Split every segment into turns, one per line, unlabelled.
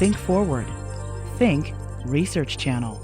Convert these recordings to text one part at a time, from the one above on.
Think Forward. Think Research Channel.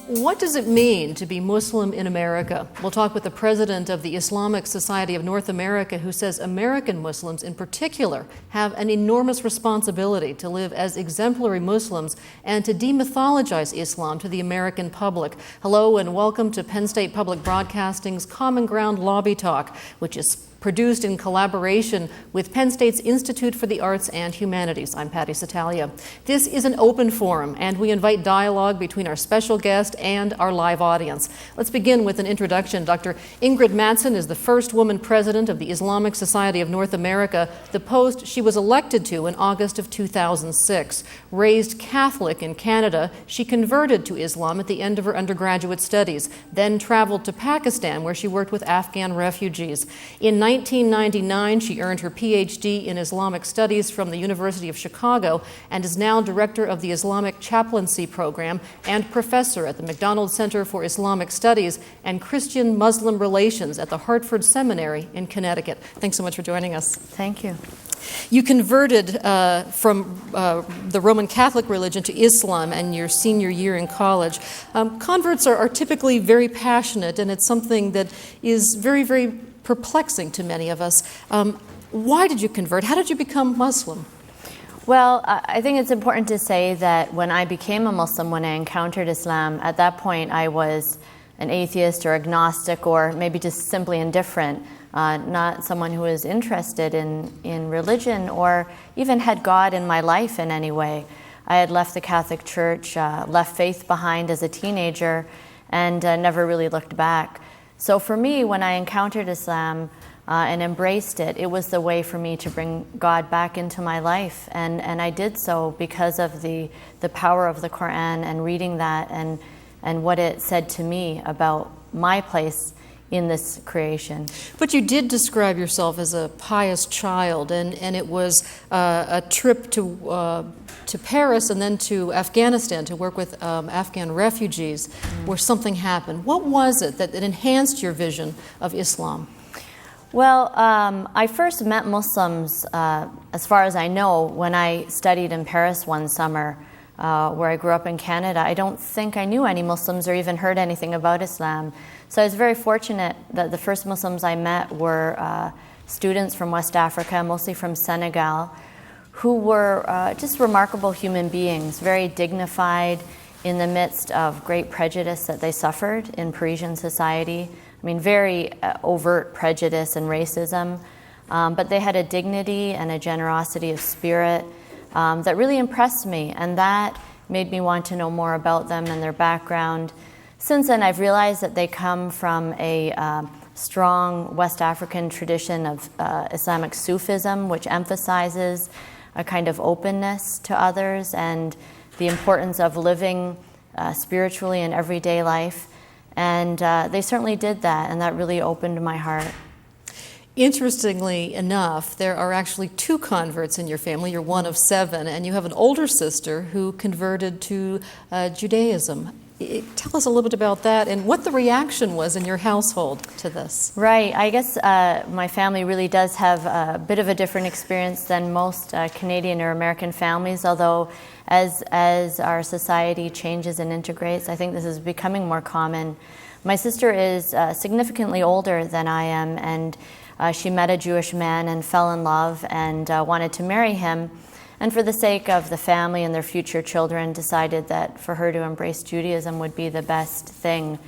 What does it mean to be Muslim in America? We'll talk with the president of the Islamic Society of North America, who says American Muslims in particular have an enormous responsibility to live as exemplary Muslims and to demythologize Islam to the American public. Hello and welcome to Penn State Public Broadcasting's Common Ground Lobby Talk, which is produced in collaboration with Penn State's Institute for the Arts and Humanities. I'm Patty Satalia. This is an open forum, and we invite dialogue between our special guest and our live audience. Let's begin with an introduction. Dr. Ingrid Mattson is the first woman president of the Islamic Society of North America, the post she was elected to in August of 2006. Raised Catholic in Canada, she converted to Islam at the end of her undergraduate studies, then traveled to Pakistan, where she worked with Afghan refugees. In 1999, she earned her PhD in Islamic Studies from the University of Chicago and is now director of the Islamic Chaplaincy Program and professor at the McDonald Center for Islamic Studies and Christian-Muslim Relations at the Hartford Seminary in Connecticut. Thanks so much for joining us.
Thank you.
You converted from the Roman Catholic religion to Islam in your senior year in college. Converts are typically very passionate, and it's something that is very, very perplexing to many of us. Why did you convert? How did you become Muslim?
Well, I think it's important to say that when I became a Muslim, when I encountered Islam, at that point I was an atheist or agnostic or maybe just simply indifferent, not someone who was interested in religion or even had God in my life in any way. I had left the Catholic Church, left faith behind as a teenager, and never really looked back. So for me, when I encountered Islam and embraced it, it was the way for me to bring God back into my life. And I did so because of the power of the Quran and reading that and what it said to me about my place in this creation.
But you did describe yourself as a pious child, and it was a trip to Paris and then to Afghanistan to work with Afghan refugees where something happened. What was it that enhanced your vision of Islam?
Well, I first met Muslims, as far as I know, when I studied in Paris one summer, where I grew up in Canada. I don't think I knew any Muslims or even heard anything about Islam. So I was very fortunate that the first Muslims I met were students from West Africa, mostly from Senegal, who were just remarkable human beings, very dignified in the midst of great prejudice that they suffered in Parisian society. I mean, very overt prejudice and racism, but they had a dignity and a generosity of spirit that really impressed me, and that made me want to know more about them and their background. Since then, I've realized that they come from a strong West African tradition of Islamic Sufism, which emphasizes a kind of openness to others and the importance of living spiritually in everyday life. And they certainly did that, and that really opened my heart.
Interestingly enough, there are actually 2 converts in your family. You're one of 7, and you have an older sister who converted to Judaism. Tell us a little bit about that and what the reaction was in your household to this.
Right. I guess my family really does have a bit of a different experience than most Canadian or American families, although as our society changes and integrates, I think this is becoming more common. My sister is significantly older than I am, and she met a Jewish man and fell in love and wanted to marry him. And for the sake of the family and their future children, decided that for her to embrace Judaism would be the best thing.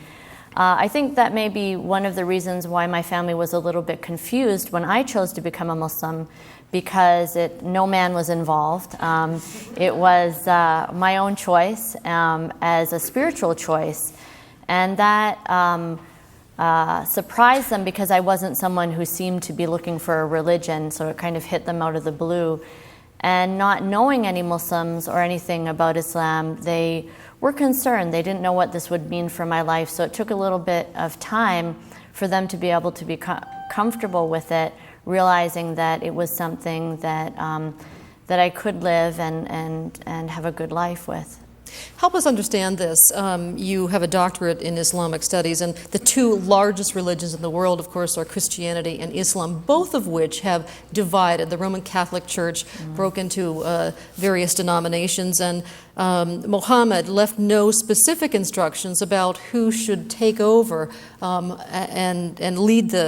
I think that may be one of the reasons why my family was a little bit confused when I chose to become a Muslim, because no man was involved. It was my own choice as a spiritual choice. And that surprised them because I wasn't someone who seemed to be looking for a religion, so it kind of hit them out of the blue. And not knowing any Muslims or anything about Islam, they were concerned. They didn't know what this would mean for my life, so it took a little bit of time for them to be able to become comfortable with it, realizing that it was something that that I could live and have a good life with.
Help us understand this. You have a doctorate in Islamic studies, and the two largest religions in the world, of course, are Christianity and Islam, both of which have divided. The Roman Catholic Church broke into various denominations, and Muhammad left no specific instructions about who should take over and lead the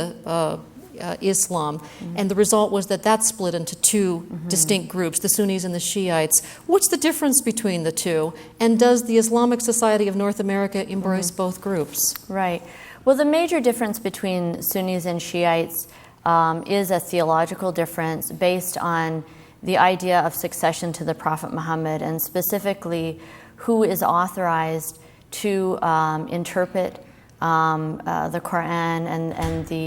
Islam, and the result was that split into two distinct groups, the Sunnis and the Shiites. What's the difference between the two, and does the Islamic Society of North America embrace both groups?
Right. Well, the major difference between Sunnis and Shiites is a theological difference based on the idea of succession to the Prophet Muhammad, and specifically who is authorized to interpret the Quran and the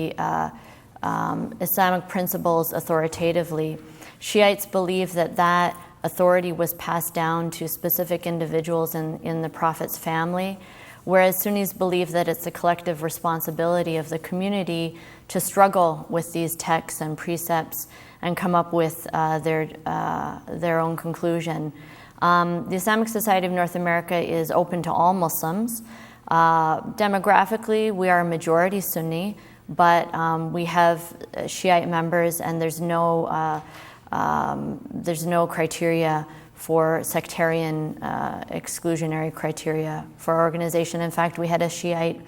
Islamic principles authoritatively. Shiites believe that authority was passed down to specific individuals in the Prophet's family, whereas Sunnis believe that it's the collective responsibility of the community to struggle with these texts and precepts and come up with their own conclusion. The Islamic Society of North America is open to all Muslims. Demographically, we are a majority Sunni, but we have Shiite members, and there's no criteria for sectarian exclusionary criteria for our organization. In fact, we had a Shiite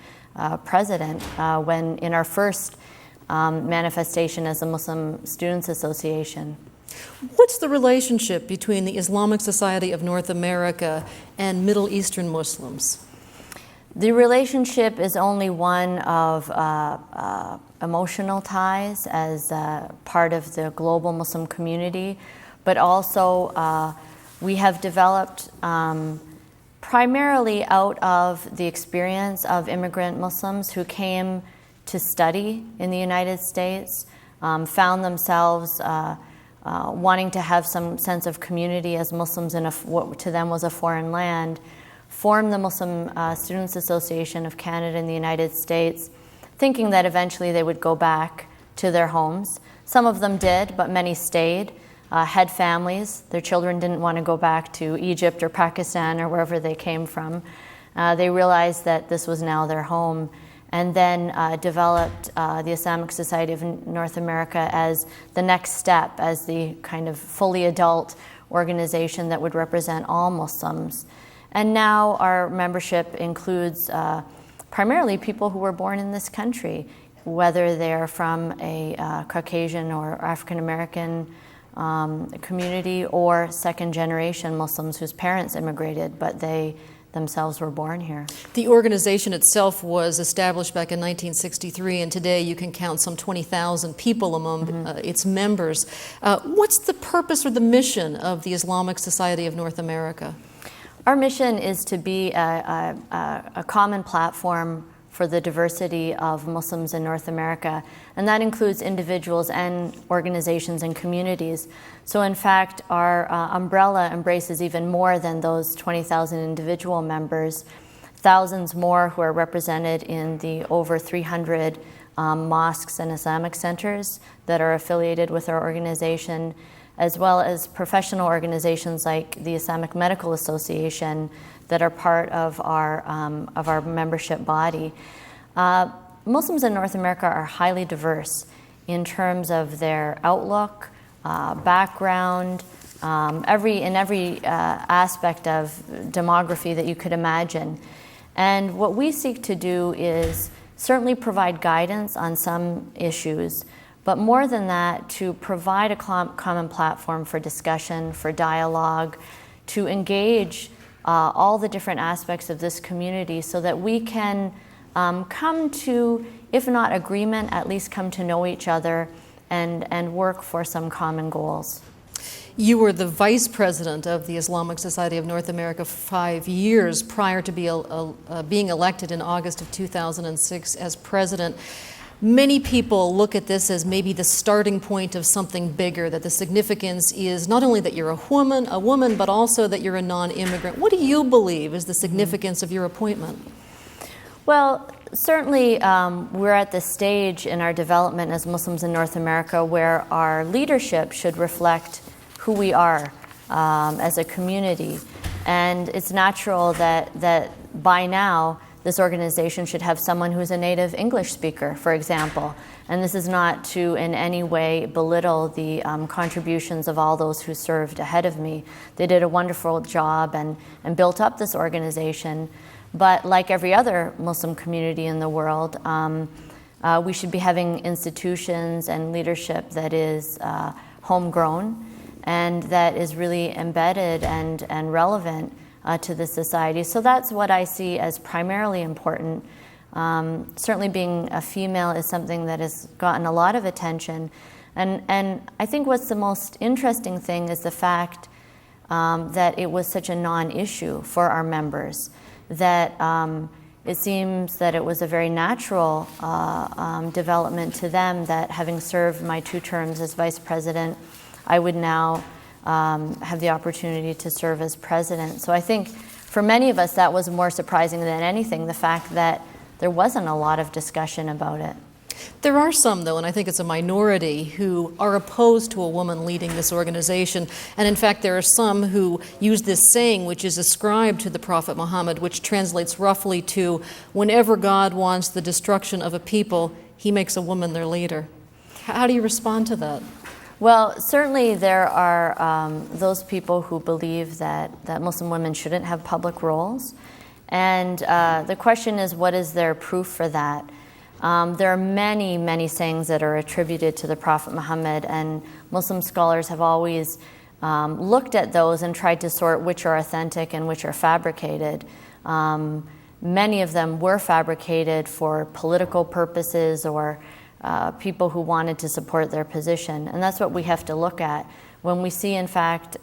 president when in our first manifestation as a Muslim Students Association.
What's the relationship between the Islamic Society of North America and Middle Eastern Muslims?
The relationship is only one of emotional ties as part of the global Muslim community, but also we have developed primarily out of the experience of immigrant Muslims who came to study in the United States, found themselves wanting to have some sense of community as Muslims in what to them was a foreign land, formed the Muslim Students Association of Canada and the United States, thinking that eventually they would go back to their homes. Some of them did, but many stayed, had families. Their children didn't want to go back to Egypt or Pakistan or wherever they came from. They realized that this was now their home, and then developed the Islamic Society of North America as the next step, as the kind of fully adult organization that would represent all Muslims. And now our membership includes primarily people who were born in this country, whether they're from a Caucasian or African American community or second-generation Muslims whose parents immigrated, but they themselves were born here.
The organization itself was established back in 1963, and today you can count some 20,000 people among its members. What's the purpose or the mission of the Islamic Society of North America?
Our mission is to be a common platform for the diversity of Muslims in North America, and that includes individuals and organizations and communities. So in fact, our umbrella embraces even more than those 20,000 individual members, thousands more who are represented in the over 300 mosques and Islamic centers that are affiliated with our organization, as well as professional organizations like the Islamic Medical Association that are part of our membership body. Muslims in North America are highly diverse in terms of their outlook, background, in every aspect of demography that you could imagine. And what we seek to do is certainly provide guidance on some issues, but more than that, to provide a common platform for discussion, for dialogue, to engage all the different aspects of this community so that we can come to, if not agreement, at least come to know each other and work for some common goals.
You were the vice president of the Islamic Society of North America for 5 years prior to being elected in August of 2006 as president. Many people look at this as maybe the starting point of something bigger, that the significance is not only that you're a woman, but also that you're a non-immigrant. What do you believe is the significance of your appointment?
Well, certainly we're at the stage in our development as Muslims in North America where our leadership should reflect who we are as a community. And it's natural that by now this organization should have someone who's a native English speaker, for example. And this is not to in any way belittle the contributions of all those who served ahead of me. They did a wonderful job and built up this organization. But like every other Muslim community in the world, we should be having institutions and leadership that is homegrown and that is really embedded and relevant to the society. So that's what I see as primarily important. Certainly being a female is something that has gotten a lot of attention. And I think what's the most interesting thing is the fact that it was such a non-issue for our members, that it seems that it was a very natural development to them that having served my 2 terms as vice president, I would now have the opportunity to serve as president. So I think for many of us that was more surprising than anything, the fact that there wasn't a lot of discussion about it.
There are some, though, and I think it's a minority, who are opposed to a woman leading this organization. And in fact, there are some who use this saying, which is ascribed to the Prophet Muhammad, which translates roughly to, whenever God wants the destruction of a people, he makes a woman their leader. How do you respond to that?
Well, certainly there are those people who believe that Muslim women shouldn't have public roles. And the question is, what is their proof for that? There are many, many sayings that are attributed to the Prophet Muhammad, and Muslim scholars have always looked at those and tried to sort which are authentic and which are fabricated. Many of them were fabricated for political purposes or people who wanted to support their position. And that's what we have to look at when we see, in fact,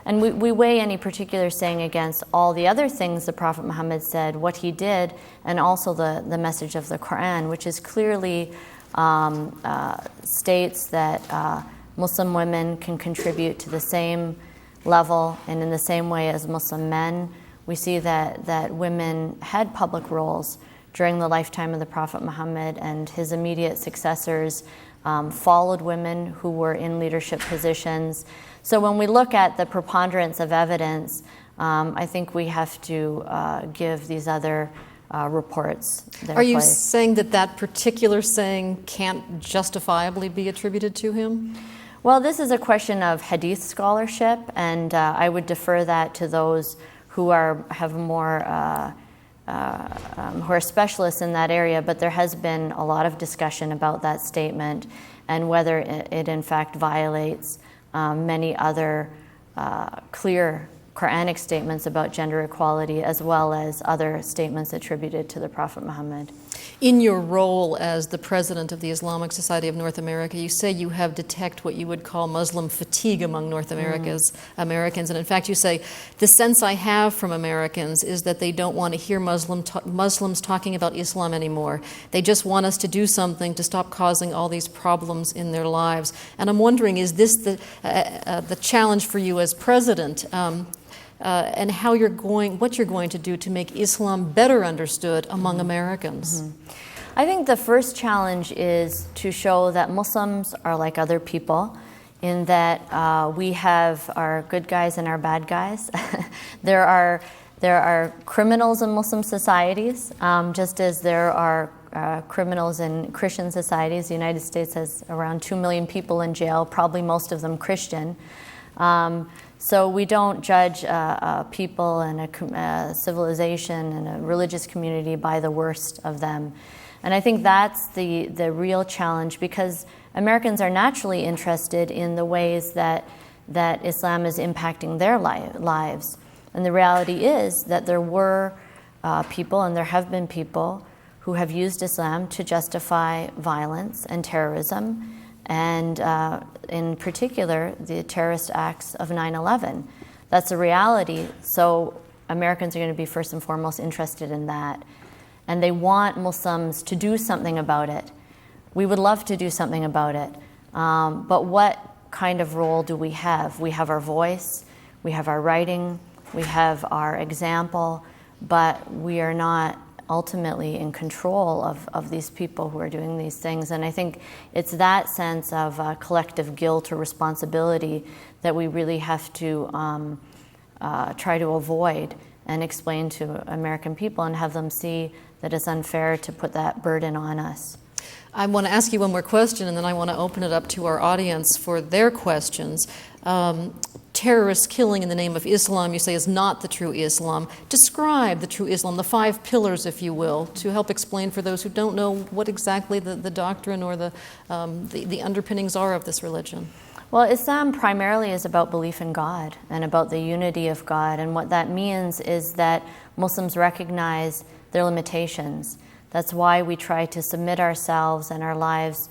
and we weigh any particular saying against all the other things the Prophet Muhammad said, what he did, and also the message of the Quran, which is clearly states that Muslim women can contribute to the same level and in the same way as Muslim men. We see that women had public roles during the lifetime of the Prophet Muhammad, and his immediate successors followed women who were in leadership positions. So when we look at the preponderance of evidence, I think we have to give these other reports their
Are you
place.
saying that particular saying can't justifiably be attributed to him?
Well, this is a question of hadith scholarship, and I would defer that to those who have more who are specialists in that area, but there has been a lot of discussion about that statement and whether it in fact violates many other clear Quranic statements about gender equality, as well as other statements attributed to the Prophet Muhammad.
In your role as the president of the Islamic Society of North America, you say you have detected what you would call Muslim fatigue among North Americans. And in fact, you say, the sense I have from Americans is that they don't want to hear Muslims talking about Islam anymore. They just want us to do something to stop causing all these problems in their lives. And I'm wondering, is this the challenge for you as president? And what you're going to do to make Islam better understood among Americans?
I think the first challenge is to show that Muslims are like other people, in that we have our good guys and our bad guys. There are criminals in Muslim societies, just as there are criminals in Christian societies. The United States has around 2 million people in jail, probably most of them Christian. So we don't judge people and a civilization and a religious community by the worst of them. And I think that's the real challenge, because Americans are naturally interested in the ways that Islam is impacting their lives. And the reality is that there were people, and there have been people, who have used Islam to justify violence and terrorism, and in particular, the terrorist acts of 9/11. That's a reality, so Americans are going to be first and foremost interested in that. And they want Muslims to do something about it. We would love to do something about it, but what kind of role do we have? We have our voice, we have our writing, we have our example, but we are not ultimately in control of these people who are doing these things. And I think it's that sense of collective guilt or responsibility that we really have to try to avoid and explain to American people and have them see that it's unfair to put that burden on us.
I want to ask you one more question, and then I want to open it up to our audience for their questions. Terrorist killing in the name of Islam, you say, is not the true Islam. Describe the true Islam, the 5 pillars, if you will, to help explain for those who don't know what exactly the doctrine or the underpinnings are of this religion.
Well, Islam primarily is about belief in God and about the unity of God. And what that means is that Muslims recognize their limitations. That's why we try to submit ourselves and our lives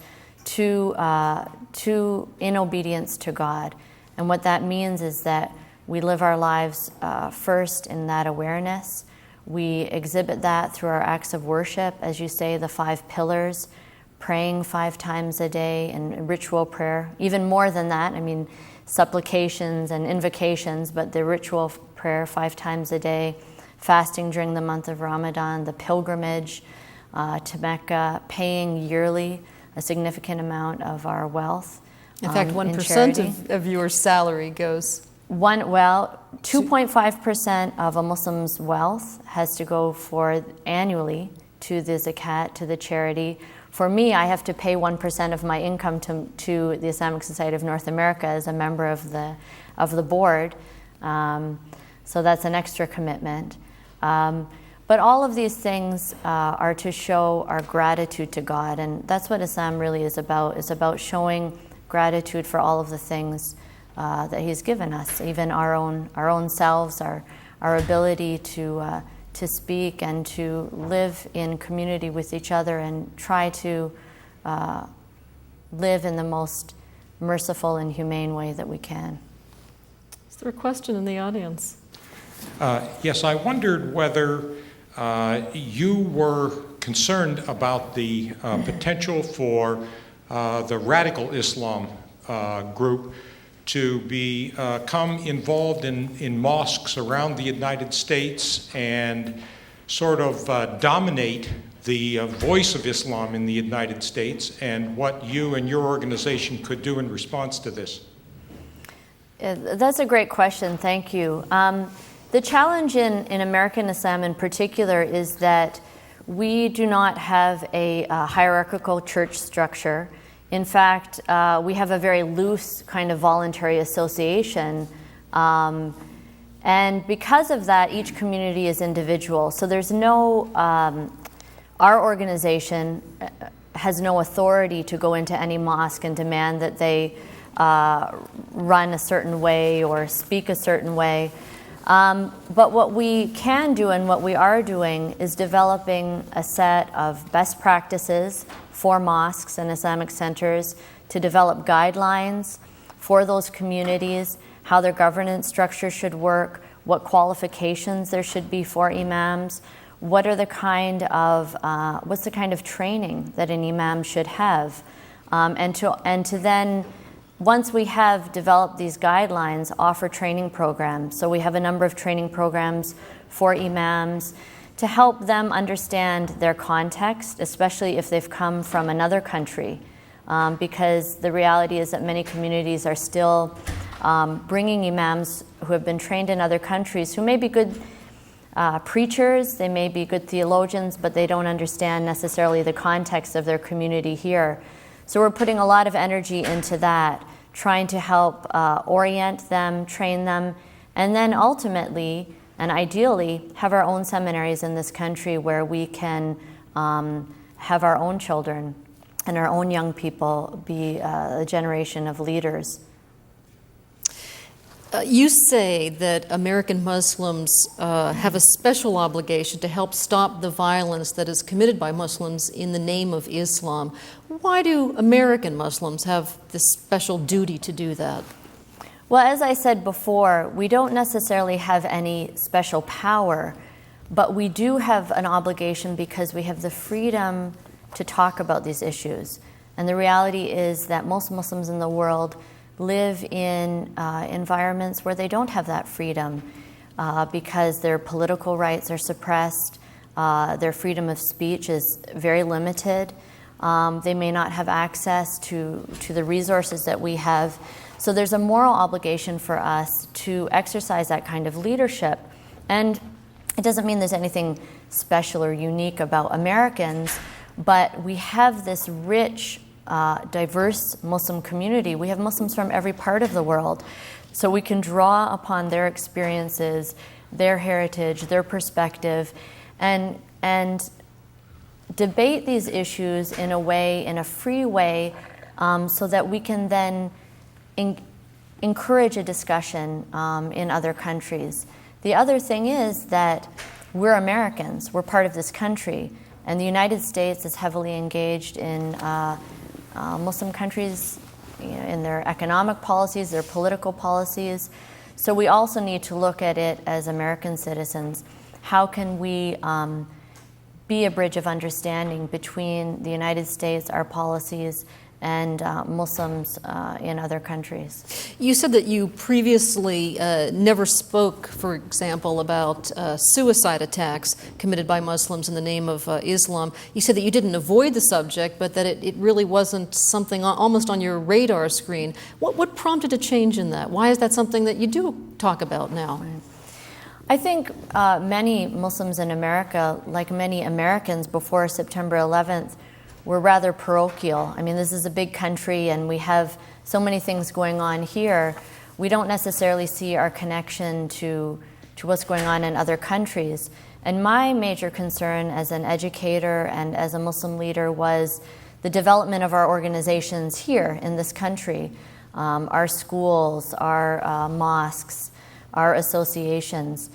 to in obedience to God. And what that means is that we live our lives first in that awareness. We exhibit that through our acts of worship, as you say, the 5 pillars, praying 5 times a day and ritual prayer, even more than that. I mean, supplications and invocations, but the ritual prayer 5 times a day, fasting during the month of Ramadan, the pilgrimage to Mecca, paying yearly a significant amount of our wealth.
In fact, 1% of your salary goes.
2.5% of a Muslim's wealth has to go annually to the zakat, to the charity. For me, I have to pay 1% of my income to the Islamic Society of North America as a member of the board. So that's an extra commitment. But all of these things are to show our gratitude to God, and that's what Islam really is about. It's about showing gratitude for all of the things that He's given us, even our own selves, our ability to speak and to live in community with each other and try to live in the most merciful and humane way that we can.
Is there a question in the audience?
Yes, I wondered whether you were concerned about the potential for the radical Islam group to become involved in mosques around the United States and sort of dominate the voice of Islam in the United States, and what you and your organization could do in response to this.
That's a great question. Thank you. The challenge in American Islam in particular is that we do not have a hierarchical church structure. In fact, we have a very loose kind of voluntary association. And because of that, each community is individual. So there's no, our organization has no authority to go into any mosque and demand that they run a certain way or speak a certain way. But what we can do and what we are doing is developing a set of best practices for mosques and Islamic centers to develop guidelines for those communities, how their governance structure should work, what qualifications there should be for imams, what's the kind of training that an imam should have, and to then, once we have developed these guidelines, offer training programs. So we have a number of training programs for imams to help them understand their context, especially if they've come from another country, because the reality is that many communities are still bringing imams who have been trained in other countries, who may be good preachers, they may be good theologians, but they don't understand necessarily the context of their community here. So we're putting a lot of energy into that, trying to help orient them, train them, and then ultimately and ideally have our own seminaries in this country where we can have our own children and our own young people be a generation of leaders.
You say that American Muslims have a special obligation to help stop the violence that is committed by Muslims in the name of Islam. Why do American Muslims have this special duty to do that?
Well, as I said before, we don't necessarily have any special power, but we do have an obligation because we have the freedom to talk about these issues. And the reality is that most Muslims in the world live in environments where they don't have that freedom because their political rights are suppressed, Their freedom of speech is very limited. They may not have access to the resources that we have. So there's a moral obligation for us to exercise that kind of leadership. And it doesn't mean there's anything special or unique about Americans, but we have this rich, diverse Muslim community. We have Muslims from every part of the world. So we can draw upon their experiences, their heritage, their perspective, and debate these issues in a free way, so that we can then encourage a discussion in other countries. The other thing is that we're Americans, we're part of this country, and the United States is heavily engaged in Muslim countries, in their economic policies, their political policies. So we also need to look at it as American citizens. How can we be a bridge of understanding between the United States, our policies, and Muslims in other countries?
You said that you previously never spoke, for example, about suicide attacks committed by Muslims in the name of Islam. You said that you didn't avoid the subject, but that it really wasn't something almost on your radar screen. What prompted a change in that? Why is that something that you do talk about now?
Right. I think many Muslims in America, like many Americans before September 11th, were rather parochial. I mean, this is a big country and we have so many things going on here. We don't necessarily see our connection to what's going on in other countries. And my major concern as an educator and as a Muslim leader was the development of our organizations here in this country, our schools, our mosques, our associations.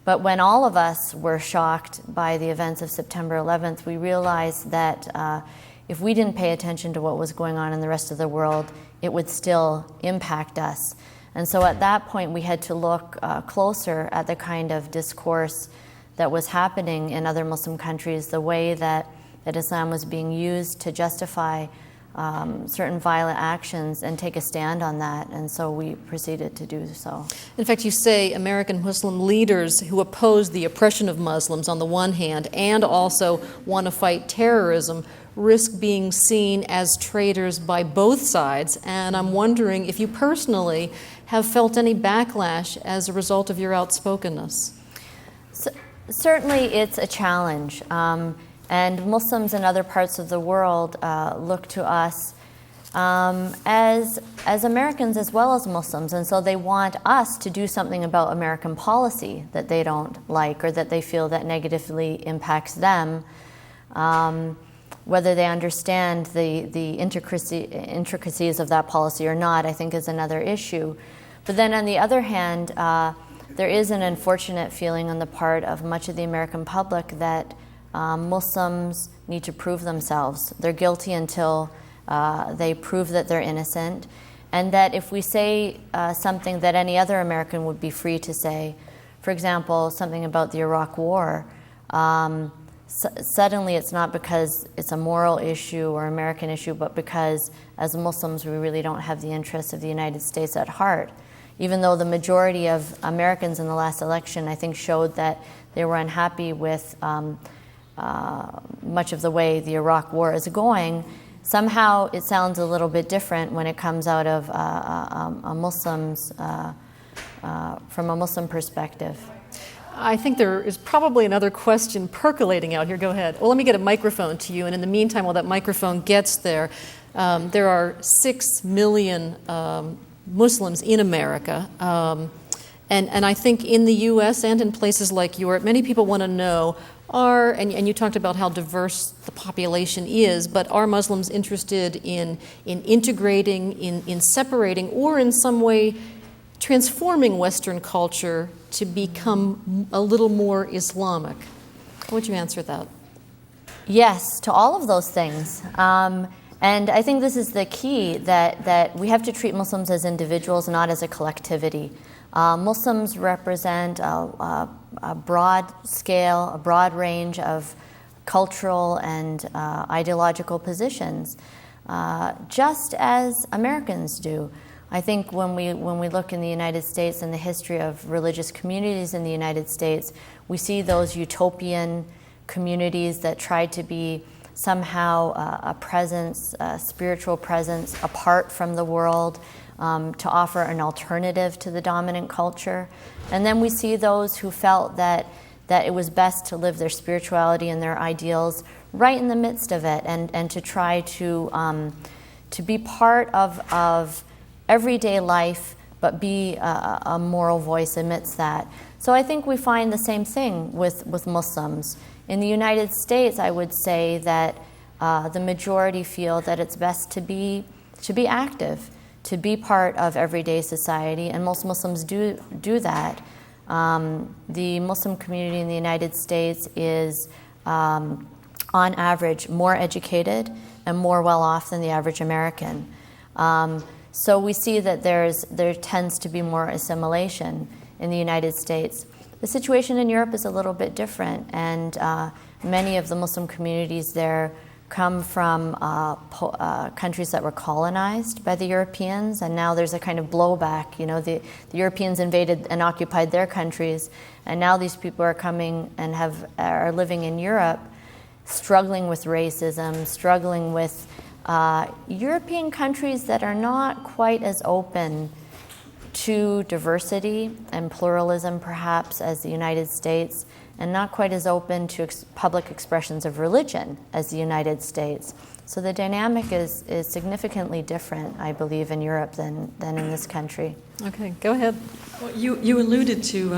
But when all of us were shocked by the events of September 11th, we realized that if we didn't pay attention to what was going on in the rest of the world, it would still impact us. And so at that point, we had to look closer at the kind of discourse that was happening in other Muslim countries, the way that Islam was being used to justify certain violent actions and take a stand on that, and so we proceeded to do so.
In fact, you say American Muslim leaders who oppose the oppression of Muslims on the one hand and also want to fight terrorism risk being seen as traitors by both sides, and I'm wondering if you personally have felt any backlash as a result of your outspokenness.
Certainly it's a challenge. And Muslims in other parts of the world look to us as Americans as well as Muslims, and so they want us to do something about American policy that they don't like or that they feel that negatively impacts them. Whether they understand the intricacies of that policy or not, I think is another issue. But then on the other hand, there is an unfortunate feeling on the part of much of the American public that Muslims need to prove themselves. They're guilty until they prove that they're innocent, and that if we say something that any other American would be free to say, for example, something about the Iraq War, suddenly it's not because it's a moral issue or American issue, but because as Muslims we really don't have the interests of the United States at heart. Even though the majority of Americans in the last election, I think, showed that they were unhappy with much of the way the Iraq War is going, somehow it sounds a little bit different when it comes out of from a Muslim perspective.
I think there is probably another question percolating out here. Go ahead. Well, let me get a microphone to you, and in the meantime, while that microphone gets there, there are 6 million Muslims in America. And I think in the U.S. and in places like Europe, many people want to know, and you talked about how diverse the population is, but are Muslims interested in integrating, in separating, or in some way transforming Western culture to become a little more Islamic? How would you answer that?
Yes, to all of those things. And I think this is the key, that we have to treat Muslims as individuals, not as a collectivity. Muslims represent a broad scale, a broad range of cultural and ideological positions, just as Americans do. I think when we look in the United States and the history of religious communities in the United States, we see those utopian communities that try to be somehow a presence, a spiritual presence apart from the world, to offer an alternative to the dominant culture. And then we see those who felt that it was best to live their spirituality and their ideals right in the midst of it, and to try to be part of everyday life, but be a moral voice amidst that. So I think we find the same thing with Muslims. In the United States, I would say that the majority feel that it's best to be active, to be part of everyday society, and most Muslims do that. The Muslim community in the United States is, on average, more educated and more well-off than the average American. So we see that there tends to be more assimilation in the United States. The situation in Europe is a little bit different, and many of the Muslim communities there come from countries that were colonized by the Europeans, and now there's a kind of blowback. You know, the Europeans invaded and occupied their countries, and now these people are coming and are living in Europe, struggling with racism, struggling with European countries that are not quite as open to diversity and pluralism, perhaps, as the United States, and not quite as open to public expressions of religion as the United States. So the dynamic is significantly different, I believe, in Europe than in this country.
Okay, go ahead.
Well, you alluded to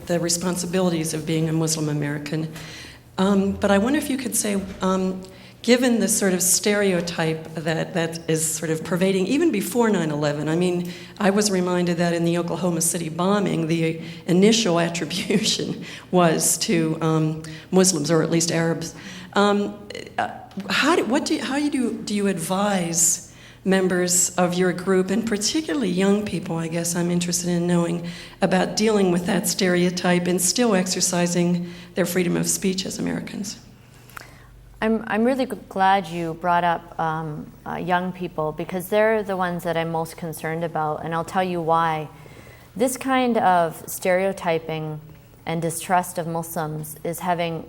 the responsibilities of being a Muslim American, but I wonder if you could say, given the sort of stereotype that is sort of pervading even before 9/11, I mean, I was reminded that in the Oklahoma City bombing, the initial attribution was to Muslims, or at least Arabs. How do you advise members of your group, and particularly young people, I guess I'm interested in knowing, about dealing with that stereotype and still exercising their freedom of speech as Americans?
I'm really glad you brought up young people, because they're the ones that I'm most concerned about, and I'll tell you why. This kind of stereotyping and distrust of Muslims is having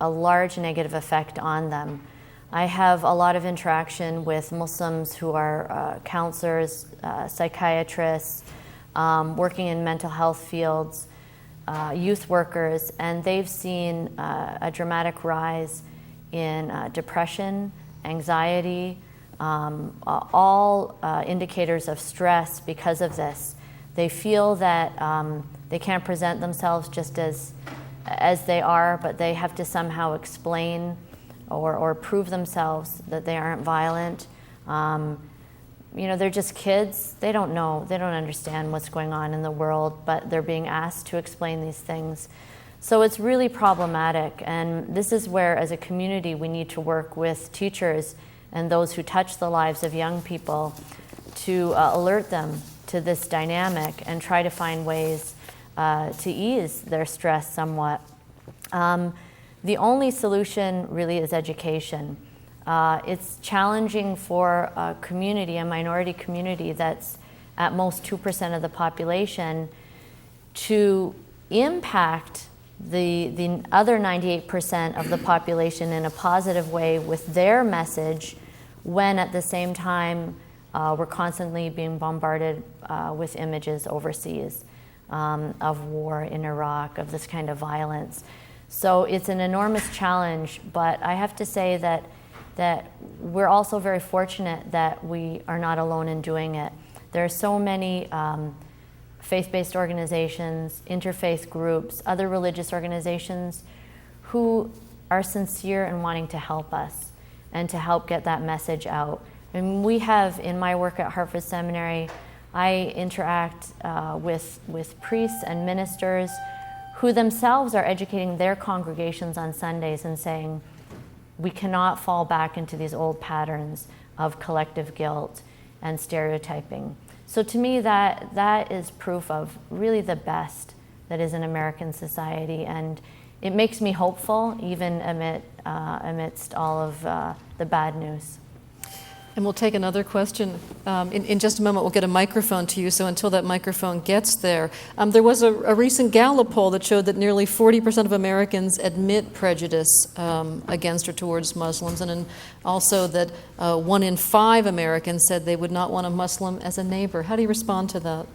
a large negative effect on them. I have a lot of interaction with Muslims who are counselors, psychiatrists, working in mental health fields, youth workers, and they've seen a dramatic rise in depression, anxiety, all indicators of stress because of this. They feel that they can't present themselves just as they are, but they have to somehow explain or prove themselves that they aren't violent. You know, they're just kids. They don't know, they don't understand what's going on in the world, but they're being asked to explain these things. So it's really problematic, and this is where, as a community, we need to work with teachers and those who touch the lives of young people to alert them to this dynamic and try to find ways to ease their stress somewhat. The only solution really is education. It's challenging for a community, a minority community that's at most 2% of the population, to impact the other 98% of the population in a positive way with their message, when at the same time we're constantly being bombarded with images overseas of war in Iraq, of this kind of violence. So it's an enormous challenge, but I have to say that we're also very fortunate that we are not alone in doing it. There are so many faith-based organizations, interfaith groups, other religious organizations who are sincere in wanting to help us and to help get that message out. And we have, in my work at Hartford Seminary, I interact with priests and ministers who themselves are educating their congregations on Sundays and saying, we cannot fall back into these old patterns of collective guilt and stereotyping. So to me, that is proof of really the best that is in American society, and it makes me hopeful even amidst all of the bad news.
And we'll take another question. In just a moment, we'll get a microphone to you, so until that microphone gets there. There was a recent Gallup poll that showed that nearly 40% of Americans admit prejudice against or towards Muslims, and also that 1 in 5 Americans said they would not want a Muslim as a neighbor. How do you respond to that?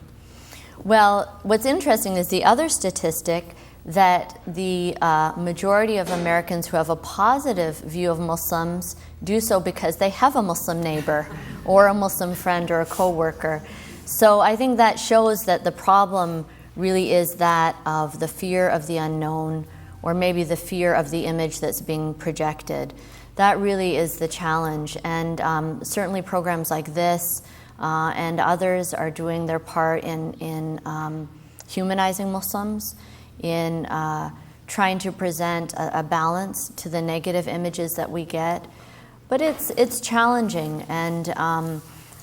Well, what's interesting is the other statistic that the majority of Americans who have a positive view of Muslims do so because they have a Muslim neighbor or a Muslim friend or a coworker. So I think that shows that the problem really is that of the fear of the unknown, or maybe the fear of the image that's being projected. That really is the challenge, and certainly programs like this and others are doing their part in humanizing Muslims, in trying to present a balance to the negative images that we get. But it's challenging, and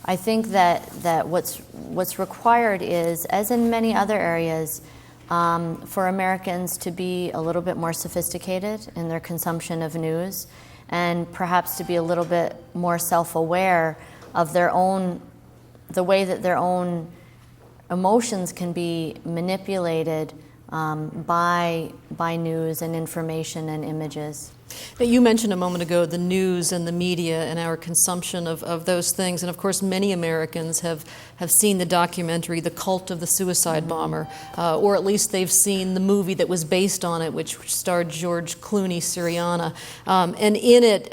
I think that what's required is, as in many other areas, for Americans to be a little bit more sophisticated in their consumption of news, and perhaps to be a little bit more self-aware of the way that their own emotions can be manipulated by news and information and images.
Now, you mentioned a moment ago the news and the media and our consumption of those things, and of course many Americans have seen the documentary The Cult of the Suicide Bomber, or at least they've seen the movie that was based on it, which starred George Clooney, Syriana. And in it,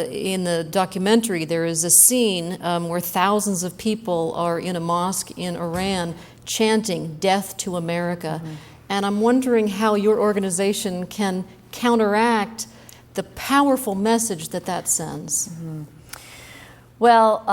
in the documentary, there is a scene where thousands of people are in a mosque in Iran chanting "Death to America." And I'm wondering how your organization can counteract the powerful message that sends.
Well,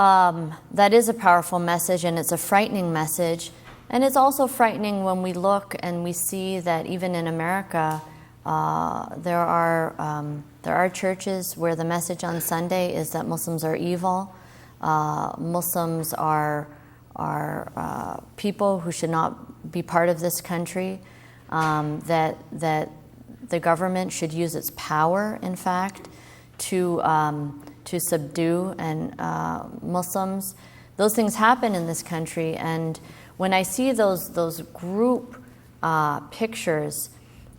that is a powerful message, and it's a frightening message. And it's also frightening when we look and we see that even in America, there are churches where the message on Sunday is that Muslims are evil. Muslims are people who should not be part of this country. That the government should use its power, in fact, to subdue Muslims. Those things happen in this country, and when I see those group pictures,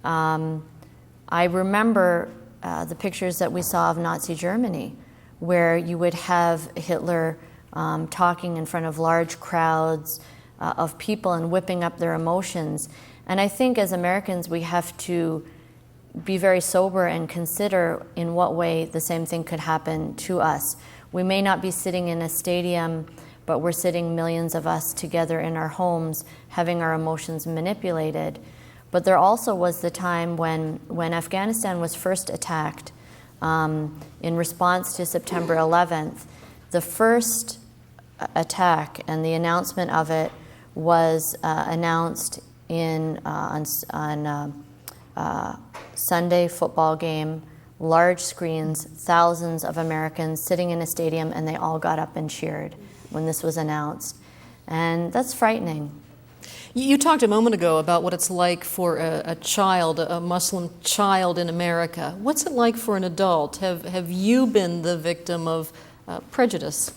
I remember the pictures that we saw of Nazi Germany, where you would have Hitler talking in front of large crowds of people and whipping up their emotions. And I think as Americans, we have to be very sober and consider in what way the same thing could happen to us. We may not be sitting in a stadium, but we're sitting, millions of us, together in our homes, having our emotions manipulated. But there also was the time when Afghanistan was first attacked in response to September 11th. The first attack and the announcement of it was announced on Sunday football game, large screens, thousands of Americans sitting in a stadium, and they all got up and cheered when this was announced. And that's frightening.
You talked a moment ago about what it's like for a Muslim child in America. What's it like for an adult? Have you been the victim of prejudice?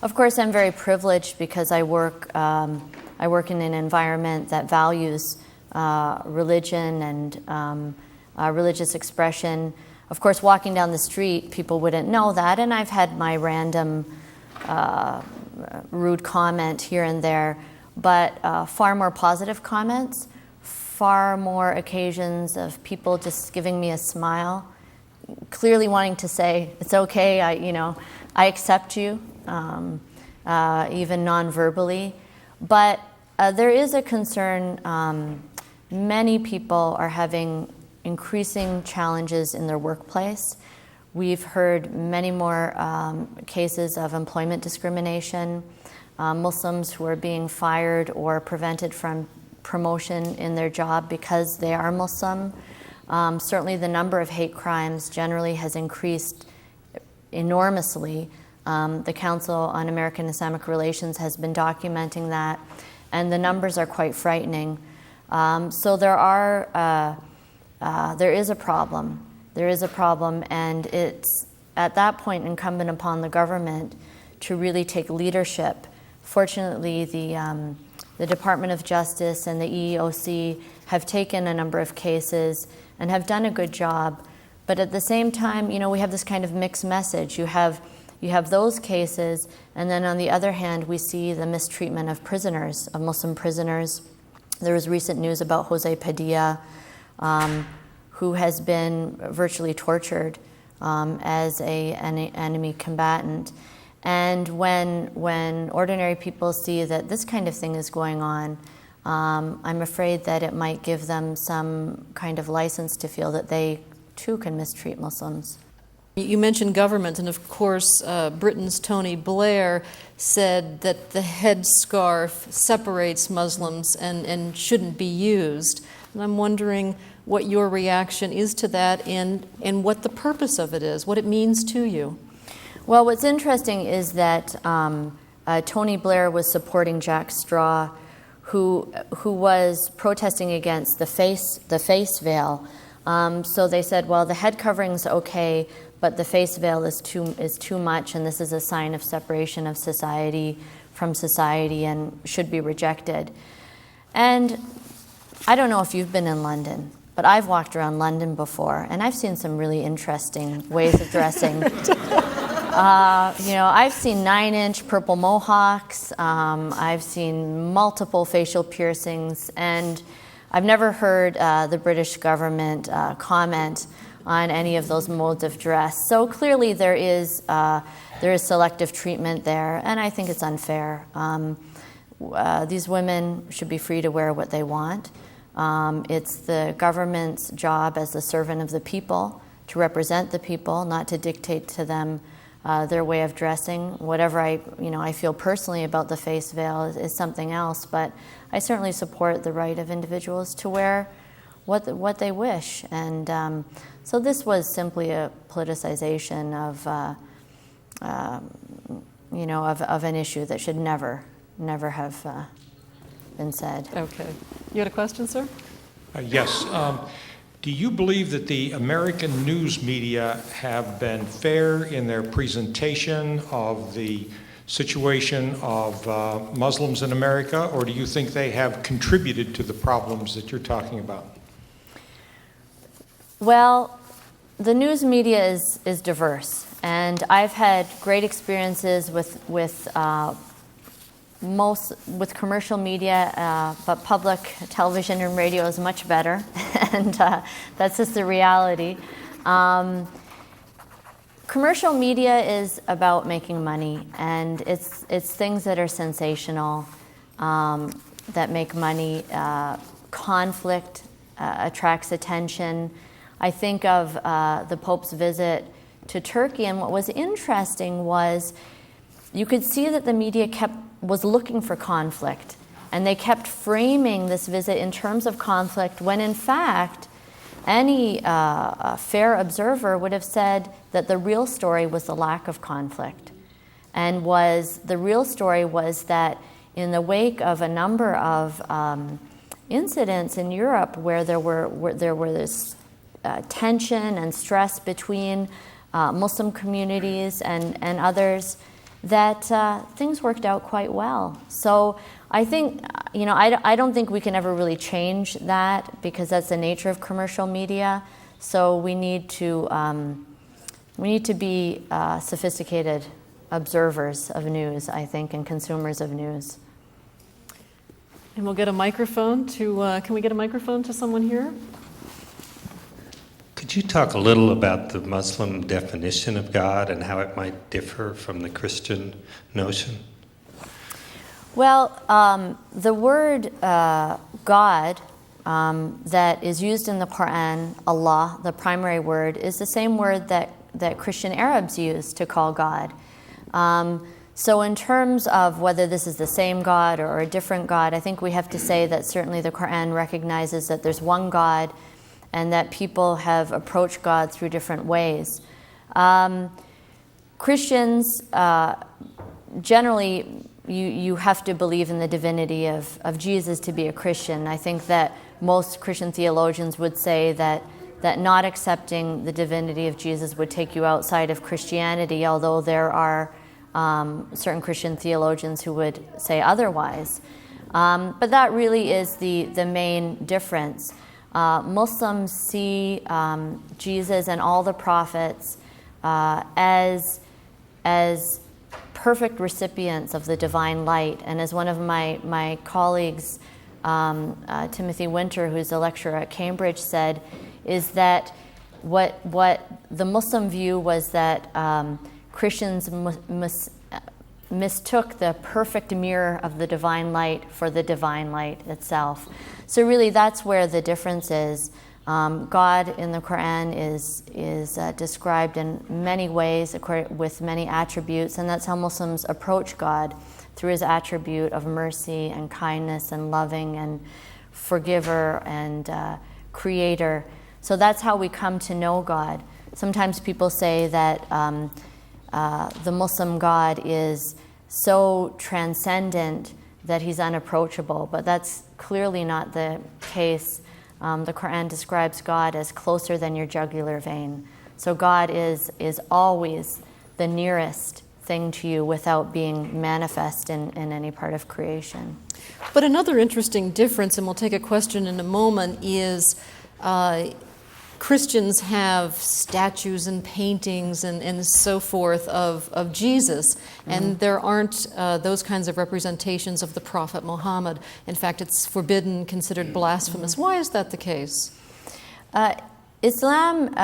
Of course, I'm very privileged because I work in an environment that values religion and religious expression. Of course, walking down the street, people wouldn't know that, and I've had my random rude comment here and there, but far more positive comments, far more occasions of people just giving me a smile, clearly wanting to say, it's okay, I accept you, even non-verbally. But there is a concern. Many people are having increasing challenges in their workplace. We've heard many more cases of employment discrimination, Muslims who are being fired or prevented from promotion in their job because they are Muslim. Certainly the number of hate crimes generally has increased enormously. The Council on American Islamic Relations has been documenting that, and the numbers are quite frightening. So there is a problem. There is a problem, and it's at that point incumbent upon the government to really take leadership. Fortunately, the Department of Justice and the EEOC have taken a number of cases and have done a good job. But at the same time, we have this kind of mixed message. You have those cases, and then on the other hand, we see the mistreatment of prisoners, of Muslim prisoners. There was recent news about Jose Padilla, who has been virtually tortured as an enemy combatant. And when ordinary people see that this kind of thing is going on, I'm afraid that it might give them some kind of license to feel that they too can mistreat Muslims.
You mentioned government, and of course, Britain's Tony Blair said that the headscarf separates Muslims and shouldn't be used. And I'm wondering what your reaction is to that and what the purpose of it is, what it means to you.
Well, what's interesting is that Tony Blair was supporting Jack Straw, who was protesting against the face veil. So they said, well, the head covering's okay, but the face veil is too much, and this is a sign of separation of society from society and should be rejected. And I don't know if you've been in London, but I've walked around London before, and I've seen some really interesting ways of dressing. I've seen 9-inch purple mohawks. I've seen multiple facial piercings, and I've never heard the British government comment on any of those modes of dress. So clearly there is selective treatment there, and I think it's unfair. These women should be free to wear what they want. It's the government's job as the servant of the people to represent the people, not to dictate to them their way of dressing. Whatever I feel personally about the face veil is something else, but I certainly support the right of individuals to wear what they wish. And so this was simply a politicization of an issue that should never have been said.
Okay. You had a question, sir?
Yes. Do you believe that the American news media have been fair in their presentation of the situation of Muslims in America, or do you think they have contributed to the problems that you're talking about?
Well, the news media is diverse, and I've had great experiences with commercial media, but public television and radio is much better, and that's just the reality. Commercial media is about making money, and it's things that are sensational, that make money. Conflict attracts attention. I think of the Pope's visit to Turkey, and what was interesting was you could see that the media was looking for conflict, and they kept framing this visit in terms of conflict when in fact any fair observer would have said that the real story was the lack of conflict, and the real story was that in the wake of a number of incidents in Europe where there were this tension and stress between Muslim communities and others, that things worked out quite well. So I think, I don't think we can ever really change that because that's the nature of commercial media. So we need to be sophisticated observers of news, I think, and consumers of news.
And we'll get a microphone to, can we get a microphone to someone here?
Could you talk a little about the Muslim definition of God and how it might differ from the Christian notion?
Well, the word God that is used in the Quran, Allah, the primary word, is the same word that Christian Arabs use to call God. So in terms of whether this is the same God or a different God, I think we have to say that certainly the Quran recognizes that there's one God and that people have approached God through different ways. Christians, generally, you have to believe in the divinity of Jesus to be a Christian. I think that most Christian theologians would say that not accepting the divinity of Jesus would take you outside of Christianity, although there are certain Christian theologians who would say otherwise. But that really is the main difference. Muslims see Jesus and all the prophets as perfect recipients of the divine light. And as one of my colleagues, Timothy Winter, who's a lecturer at Cambridge, said, is that what the Muslim view was that Christians mistook the perfect mirror of the divine light for the divine light itself. So really that's where the difference is. God in the Quran is described in many ways with many attributes, and that's how Muslims approach God, through his attribute of mercy and kindness and loving and forgiver and creator. So that's how we come to know God. Sometimes people say that the Muslim God is so transcendent that he's unapproachable, but that's clearly not the case. The Quran describes God as closer than your jugular vein. So God is always the nearest thing to you without being manifest in any part of creation.
But another interesting difference, and we'll take a question in a moment, is Christians have statues and paintings and so forth of Jesus, and there aren't those kinds of representations of the Prophet Muhammad. In fact, it's forbidden, considered blasphemous. Why is that the case?
Islam,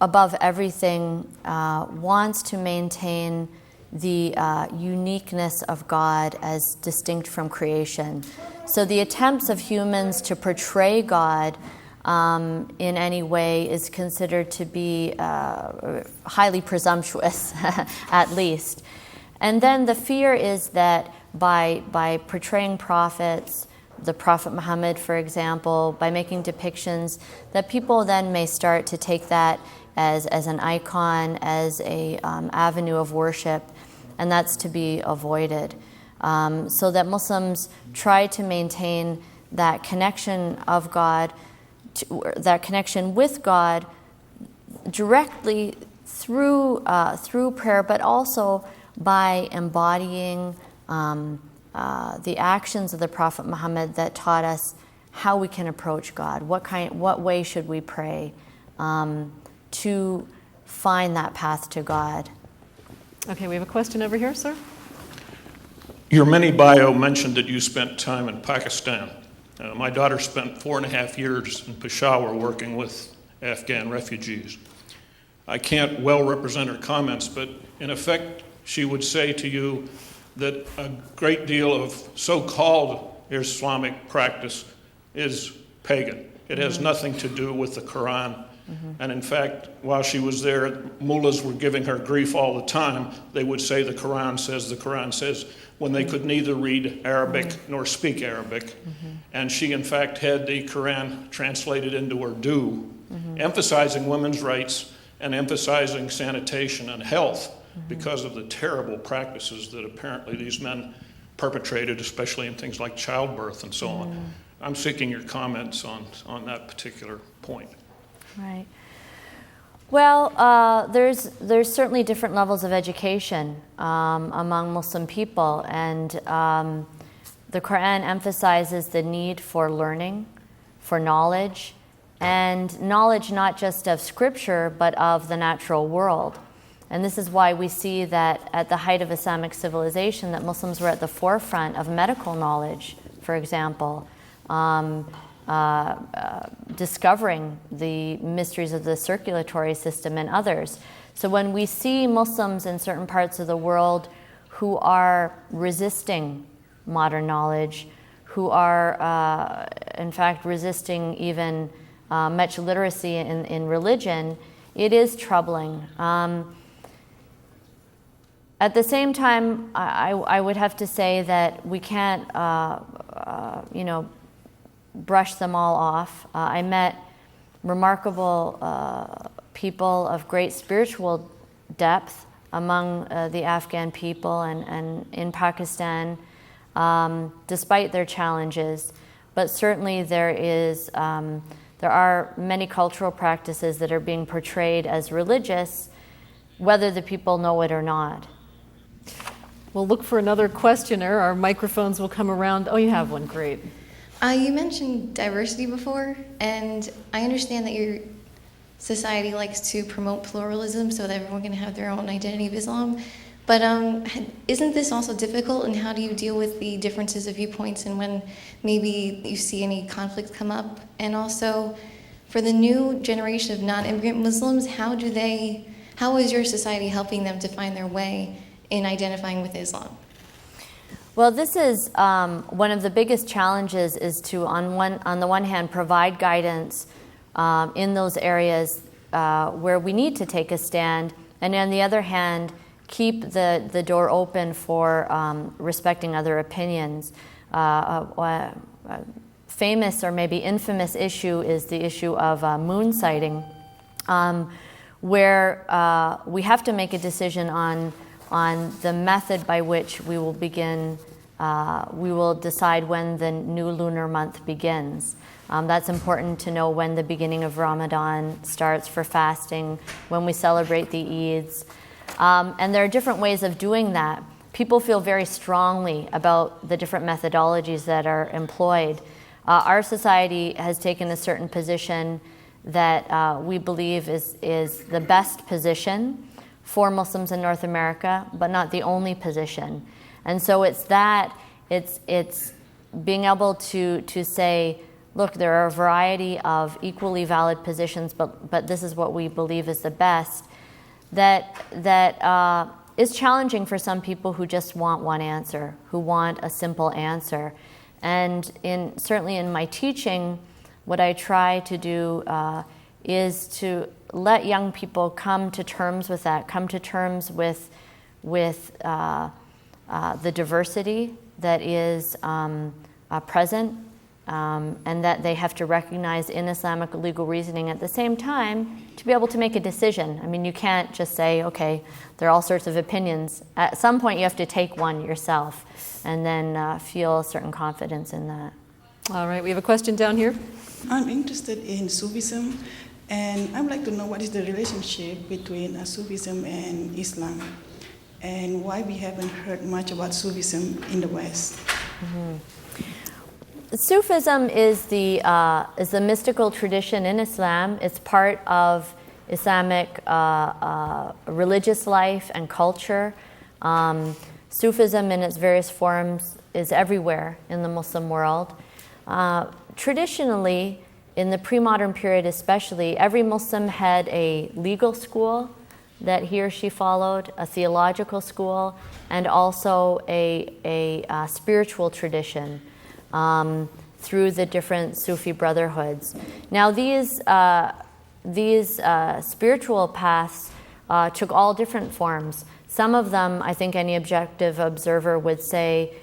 above everything, wants to maintain the uniqueness of God as distinct from creation. So the attempts of humans to portray God in any way is considered to be highly presumptuous, at least. And then the fear is that by portraying prophets, the Prophet Muhammad, for example, by making depictions, that people then may start to take that as an icon, as a avenue of worship, and that's to be avoided. So that Muslims try to maintain that connection of God, that connection with God directly through prayer, but also by embodying the actions of the Prophet Muhammad that taught us how we can approach God. What way should we pray to find that path to God?
Okay, we have a question over here, sir.
Your mini bio mentioned that you spent time in Pakistan. My daughter spent 4.5 years in Peshawar working with Afghan refugees. I can't well represent her comments, but in effect, she would say to you that a great deal of so-called Islamic practice is pagan. It has nothing to do with the Quran. And in fact, while she was there, mullahs were giving her grief all the time. They would say the Quran says, when they could neither read Arabic nor speak Arabic. And she, in fact, had the Quran translated into Urdu, emphasizing women's rights and emphasizing sanitation and health because of the terrible practices that apparently these men perpetrated, especially in things like childbirth and so on. I'm seeking your comments on that particular point.
Right. Well, there's certainly different levels of education among Muslim people, and the Quran emphasizes the need for learning, for knowledge, and knowledge not just of Scripture, but of the natural world. And this is why we see that at the height of Islamic civilization, that Muslims were at the forefront of medical knowledge, for example, discovering the mysteries of the circulatory system and others. So when we see Muslims in certain parts of the world who are resisting modern knowledge, who are in fact resisting even much literacy in religion, it is troubling. At the same time, I would have to say that we can't, brush them all off. I met remarkable people of great spiritual depth among the Afghan people and in Pakistan, despite their challenges. But certainly there are many cultural practices that are being portrayed as religious, whether the people know it or not.
We'll look for another questioner. Our microphones will come around. Oh, you have one. Great.
You mentioned diversity before, and I understand that your society likes to promote pluralism so that everyone can have their own identity of Islam. But isn't this also difficult, and how do you deal with the differences of viewpoints and when maybe you see any conflicts come up? And also, for the new generation of non-immigrant Muslims, how is your society helping them to find their way in identifying with Islam?
Well, this is one of the biggest challenges is to, on the one hand, provide guidance in those areas where we need to take a stand, and on the other hand, keep the door open for respecting other opinions. Famous or maybe infamous issue is the issue of moon sighting, where we have to make a decision on the method by which we will decide when the new lunar month begins. That's important to know when the beginning of Ramadan starts for fasting, when we celebrate the Eids. And there are different ways of doing that. People feel very strongly about the different methodologies that are employed. Our society has taken a certain position that we believe is the best position for Muslims in North America, but not the only position. And so it's being able to say, look, there are a variety of equally valid positions, but this is what we believe is the best. That is challenging for some people who just want one answer, who want a simple answer. And certainly in my teaching, what I try to do is to let young people come to terms with that, come to terms with the diversity that is present, and that they have to recognize in Islamic legal reasoning at the same time to be able to make a decision. I mean, you can't just say, okay, there are all sorts of opinions. At some point, you have to take one yourself and then feel a certain confidence in that.
All right, we have a question down here.
I'm interested in Sufism, and I would like to know what is the relationship between Sufism and Islam, and why we haven't heard much about Sufism in the West.
Mm-hmm. Sufism is the mystical tradition in Islam. It's part of Islamic religious life and culture. Sufism in its various forms is everywhere in the Muslim world. Traditionally, in the pre-modern period especially, every Muslim had a legal school that he or she followed, a theological school, and also a spiritual tradition. Through the different Sufi brotherhoods. Now these spiritual paths took all different forms. Some of them, I think any objective observer would say,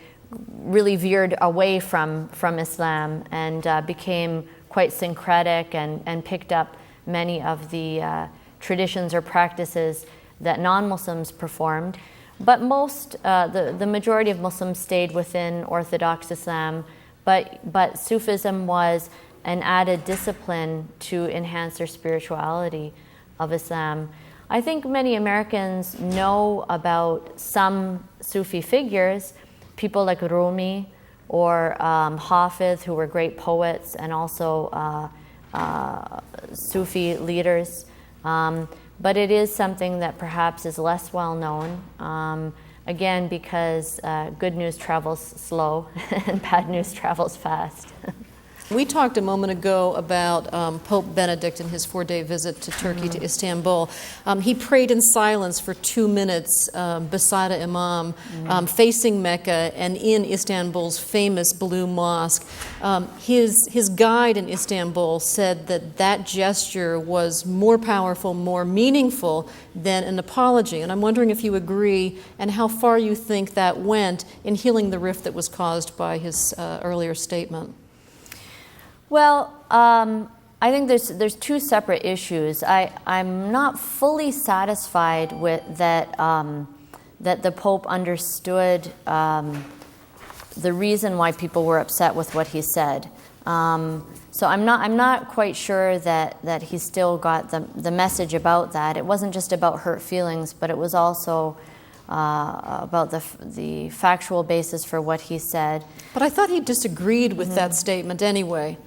really veered away from Islam and became quite syncretic and picked up many of the traditions or practices that non-Muslims performed. But the majority of Muslims stayed within Orthodox Islam, but Sufism was an added discipline to enhance their spirituality of Islam. I think many Americans know about some Sufi figures, people like Rumi or Hafiz, who were great poets and also Sufi leaders. But it is something that perhaps is less well known, again, because good news travels slow and bad news travels fast.
We talked a moment ago about Pope Benedict and his 4-day visit to Turkey, to Istanbul. He prayed in silence for 2 minutes beside an imam, facing Mecca and in Istanbul's famous Blue Mosque. His guide in Istanbul said that gesture was more powerful, more meaningful than an apology. And I'm wondering if you agree and how far you think that went in healing the rift that was caused by his earlier statement.
Well, I think there's two separate issues. I'm not fully satisfied with that that the Pope understood the reason why people were upset with what he said. So I'm not quite sure that he still got the message about that. It wasn't just about hurt feelings, but it was also about the factual basis for what he said.
But I thought he disagreed with that statement anyway,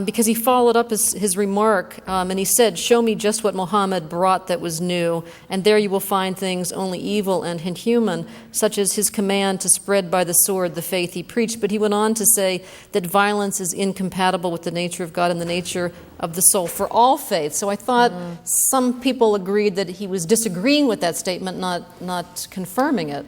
because he followed up his remark, and he said, "Show me just what Muhammad brought that was new, and there you will find things only evil and inhuman, such as his command to spread by the sword the faith he preached." But he went on to say that violence is incompatible with the nature of God and the nature of the soul for all faiths. So I thought some people agreed that he was disagreeing with that statement, not confirming it.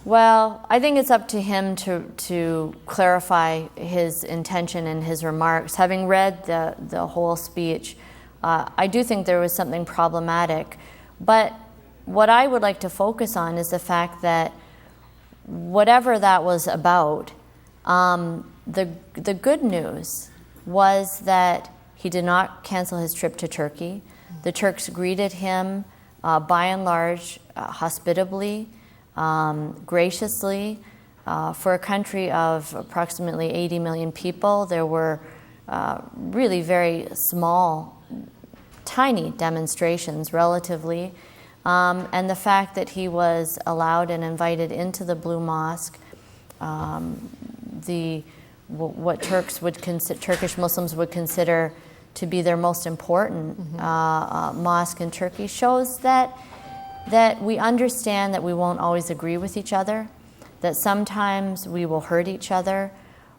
Well, I think it's up to him to clarify his intention in his remarks. Having read the whole speech, I do think there was something problematic. But what I would like to focus on is the fact that whatever that was about, the good news was that he did not cancel his trip to Turkey. The Turks greeted him, by and large, hospitably, graciously. For a country of approximately 80 million people, there were really very small, tiny demonstrations relatively. And the fact that he was allowed and invited into the Blue Mosque, what Turkish Muslims would consider to be their most important mosque in Turkey, shows that we understand that we won't always agree with each other, that sometimes we will hurt each other,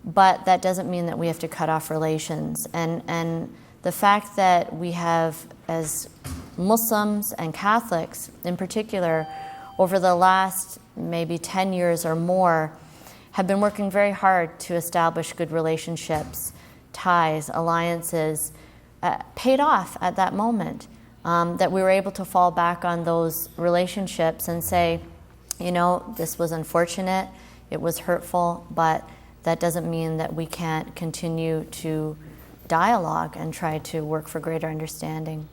but that doesn't mean that we have to cut off relations. And the fact that we have, as Muslims and Catholics in particular, over the last maybe 10 years or more, have been working very hard to establish good relationships, ties, alliances, paid off at that moment. That we were able to fall back on those relationships and say, you know, this was unfortunate, it was hurtful, but that doesn't mean that we can't continue to dialogue and try to work for greater understanding.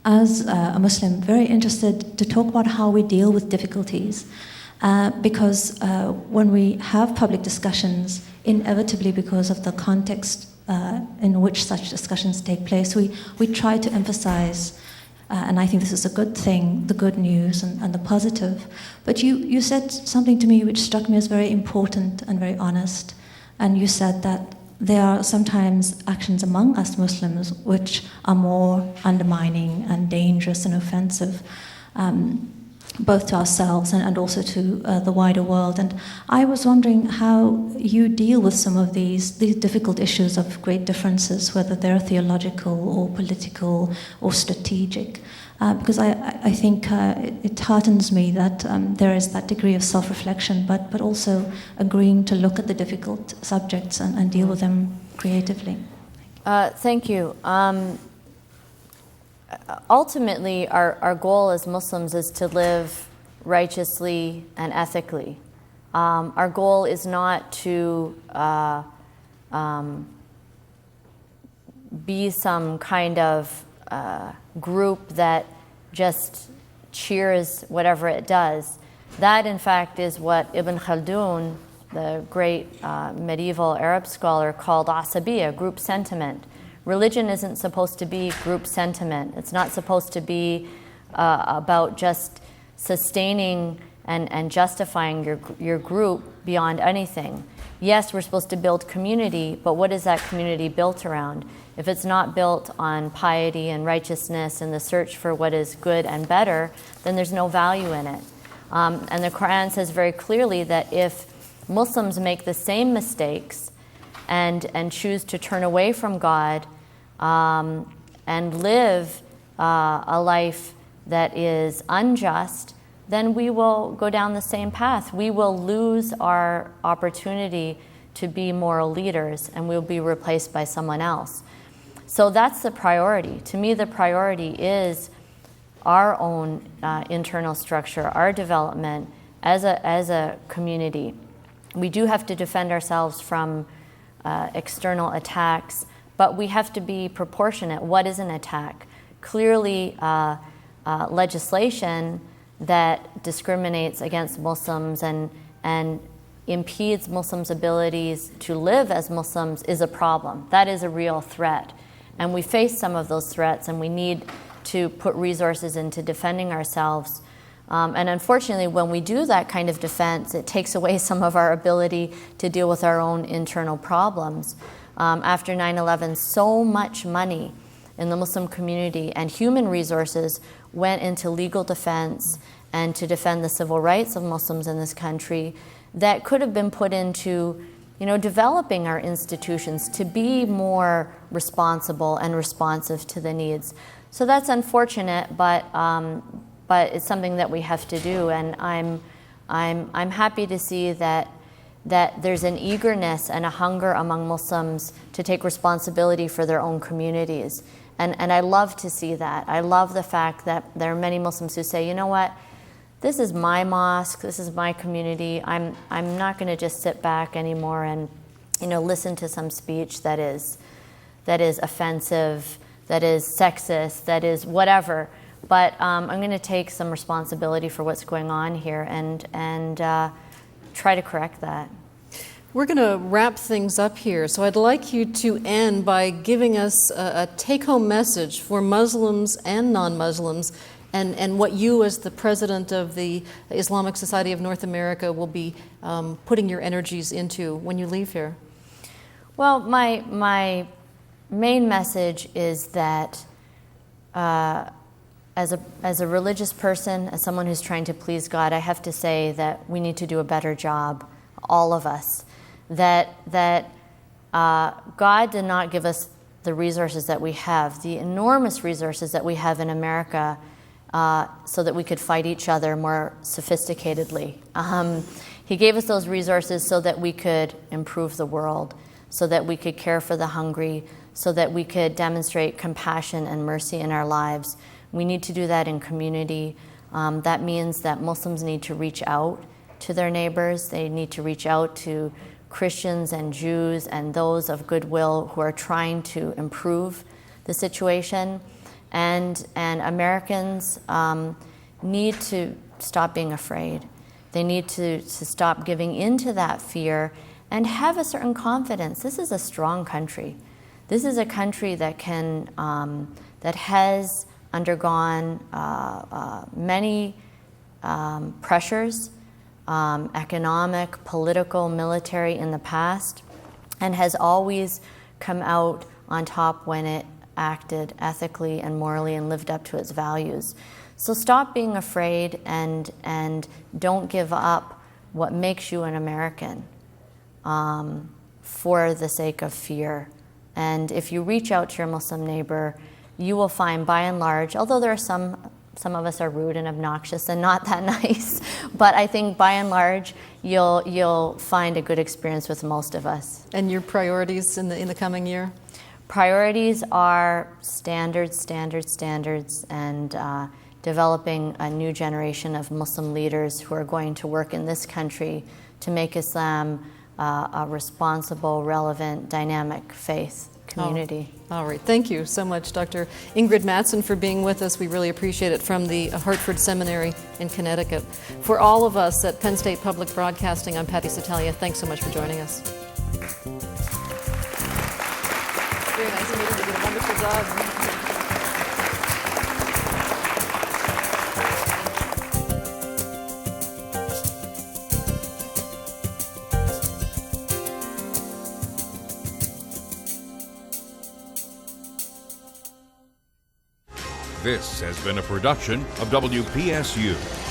As a Muslim, very interested to talk about how we deal with difficulties, because when we have public discussions, inevitably because of the context in which such discussions take place, we try to emphasize, and I think this is a good thing, the good news and the positive. But you said something to me which struck me as very important and very honest, and you said that there are sometimes actions among us Muslims which are more undermining and dangerous and offensive, both to ourselves and also to the wider world. And I was wondering how you deal with some of these difficult issues of great differences, whether they're theological or political or strategic. Because I think it heartens me that there is that degree of self-reflection, but also agreeing to look at the difficult subjects and deal with them creatively.
Thank you. Ultimately, our goal as Muslims is to live righteously and ethically. Our goal is not to be some kind of group that just cheers whatever it does. That, in fact, is what Ibn Khaldun, the great medieval Arab scholar, called asabiya, group sentiment. Religion isn't supposed to be group sentiment. It's not supposed to be about just sustaining and justifying your group beyond anything. Yes, we're supposed to build community, but what is that community built around? If it's not built on piety and righteousness and the search for what is good and better, then there's no value in it. And the Quran says very clearly that if Muslims make the same mistakes and choose to turn away from God and live a life that is unjust, then we will go down the same path. We will lose our opportunity to be moral leaders, and we'll be replaced by someone else. So that's the priority. To me, the priority is our own internal structure, our development as a community. We do have to defend ourselves from external attacks, but we have to be proportionate. What is an attack? Clearly, legislation that discriminates against Muslims and impedes Muslims' abilities to live as Muslims is a problem. That is a real threat. And we face some of those threats, and we need to put resources into defending ourselves And unfortunately, when we do that kind of defense, it takes away some of our ability to deal with our own internal problems. After 9/11, so much money in the Muslim community and human resources went into legal defense and to defend the civil rights of Muslims in this country that could have been put into, developing our institutions to be more responsible and responsive to the needs. So that's unfortunate, but it's something that we have to do. And I'm happy to see that there's an eagerness and a hunger among Muslims to take responsibility for their own communities. And I love to see that. I love the fact that there are many Muslims who say, you know what, this is my mosque, this is my community. I'm not going to just sit back anymore and listen to some speech that is offensive, that is sexist, that is whatever. But I'm going to take some responsibility for what's going on here and try to correct that.
We're going to wrap things up here, so I'd like you to end by giving us a take-home message for Muslims and non-Muslims, and what you as the president of the Islamic Society of North America will be putting your energies into when you leave here.
Well, my main message is that as a religious person, as someone who's trying to please God, I have to say that we need to do a better job, all of us. That God did not give us the resources that we have, the enormous resources that we have in America, so that we could fight each other more sophisticatedly. He gave us those resources so that we could improve the world, so that we could care for the hungry, so that we could demonstrate compassion and mercy in our lives. We need to do that in community. That means that Muslims need to reach out to their neighbors. They need to reach out to Christians and Jews and those of goodwill who are trying to improve the situation. And Americans need to stop being afraid. They need to stop giving into that fear and have a certain confidence. This is a strong country. This is a country that that has undergone many pressures, economic, political, military in the past, and has always come out on top when it acted ethically and morally and lived up to its values. So stop being afraid and don't give up what makes you an American for the sake of fear. And if you reach out to your Muslim neighbor, you will find, by and large, although there are some of us are rude and obnoxious and not that nice, but I think by and large you'll find a good experience with most of us.
And your priorities in the coming year?
Priorities are standards, and developing a new generation of Muslim leaders who are going to work in this country to make Islam a responsible, relevant, dynamic faith community.
All right. Thank you so much, Dr. Ingrid Mattson, for being with us. We really appreciate it, from the Hartford Seminary in Connecticut. For all of us at Penn State Public Broadcasting, I'm Patty Satalia. Thanks so much for joining us. Very nice meeting you. You did a wonderful job.
This has been a production of WPSU.